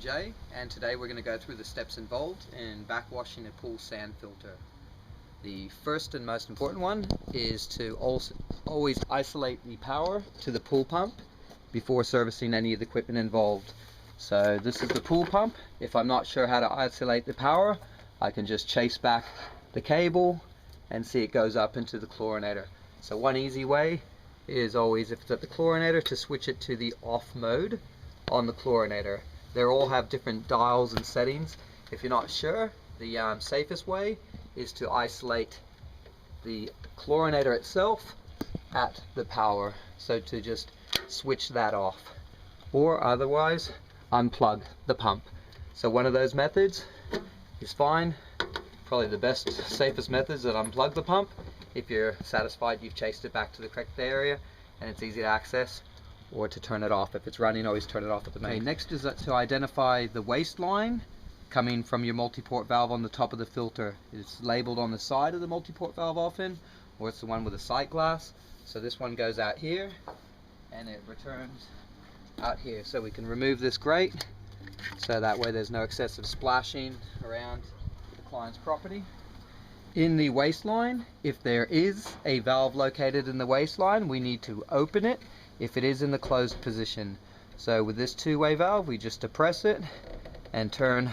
Jay, and today we're going to go through the steps involved in backwashing a pool sand filter. The first and most important one is to always isolate the power to the pool pump before servicing any of the equipment involved. So this is the pool pump. If I'm not sure how to isolate the power, I can just chase back the cable and see it goes up into the chlorinator. So one easy way is always, if it's at the chlorinator, to switch it to the off mode on the chlorinator. They all have different dials and settings. If you're not sure, the safest way is to isolate the chlorinator itself at the power, so to just switch that off, or otherwise unplug the pump. So one of those methods is fine. Probably the best, safest method is to unplug the pump if you're satisfied you've chased it back to the correct area and it's easy to access, or to turn it off. If it's running, always turn it off at the main. Okay, next is to identify the waste line coming from your multi-port valve on the top of the filter. It's labeled on the side of the multi-port valve often, or it's the one with a sight glass. So this one goes out here and it returns out here. So we can remove this grate, so that way there's no excessive splashing around the client's property. In the waistline, if there is a valve located in the waistline, we need to open it if it is in the closed position. So with this two-way valve, we just depress it and turn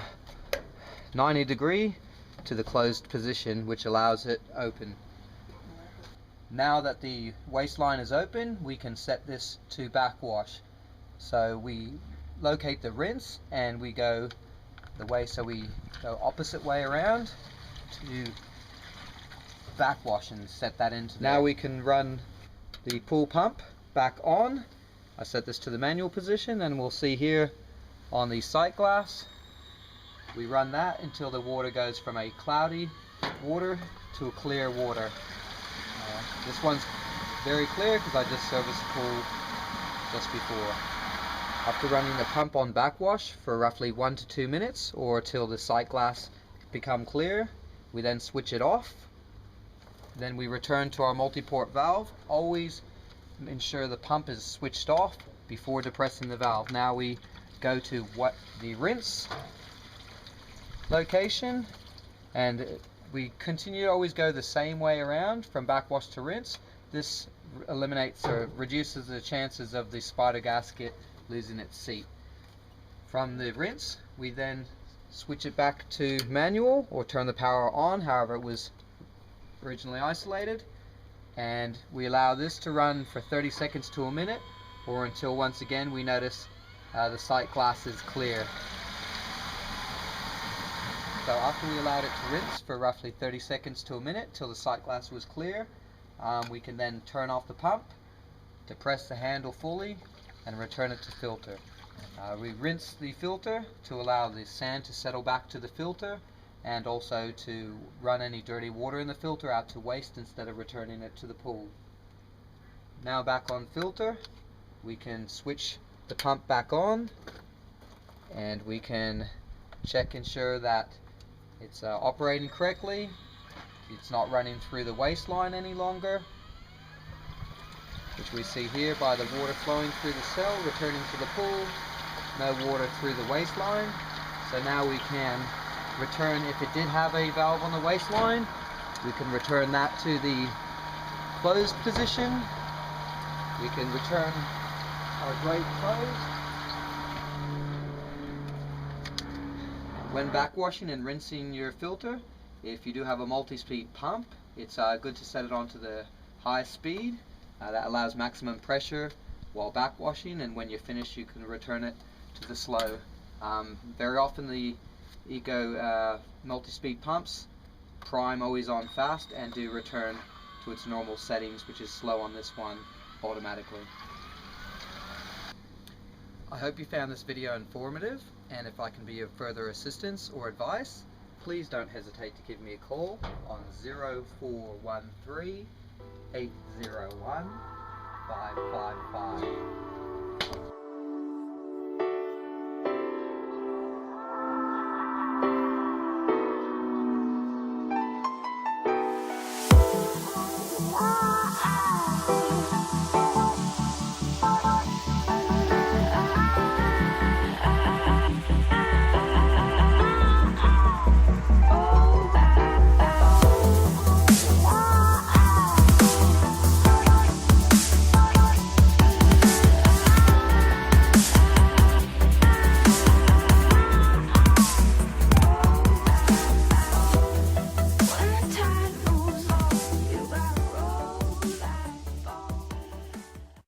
90 degree to the closed position, which allows it open. Now that the waistline is open, we can set this to backwash. So we locate the rinse and we go the way, so we go opposite way around to backwash and set that into there. Now we can run the pool pump back on. I set this to the manual position, and we'll see here on the sight glass, we run that until the water goes from a cloudy water to a clear water. This one's very clear because I just serviced the pool just before. After running the pump on backwash for roughly 1 to 2 minutes, or till the sight glass become clear, we then switch it off. Then we return to our multi-port valve. Always ensure the pump is switched off before depressing the valve. Now we go to the rinse location, and we continue to always go the same way around from backwash to rinse. This eliminates or reduces the chances of the spider gasket losing its seat. From the rinse, we then switch it back to manual or turn the power on, however it was originally isolated, and we allow this to run for 30 seconds to a minute, or until once again we notice the sight glass is clear. So after we allowed it to rinse for roughly 30 seconds to a minute till the sight glass was clear, we can then turn off the pump, depress the handle fully, and return it to filter. We rinse the filter to allow the sand to settle back to the filter, and also to run any dirty water in the filter out to waste instead of returning it to the pool. Now back on filter, we can switch the pump back on, and we can check, ensure that it's operating correctly. It's not running through the waistline any longer, which we see here by the water flowing through the cell, returning to the pool. No water through the waistline. So now we can return, if it did have a valve on the waistline, we can return that to the closed position. We can return our grate closed. When backwashing and rinsing your filter, if you do have a multi-speed pump, it's good to set it onto the high speed. That allows maximum pressure while backwashing, and when you're finished you can return it to the slow. Very often the Eco multi-speed pumps prime always on fast and do return to its normal settings, which is slow on this one automatically. I hope you found this video informative, and if I can be of further assistance or advice, please don't hesitate to give me a call on 0413 801 555.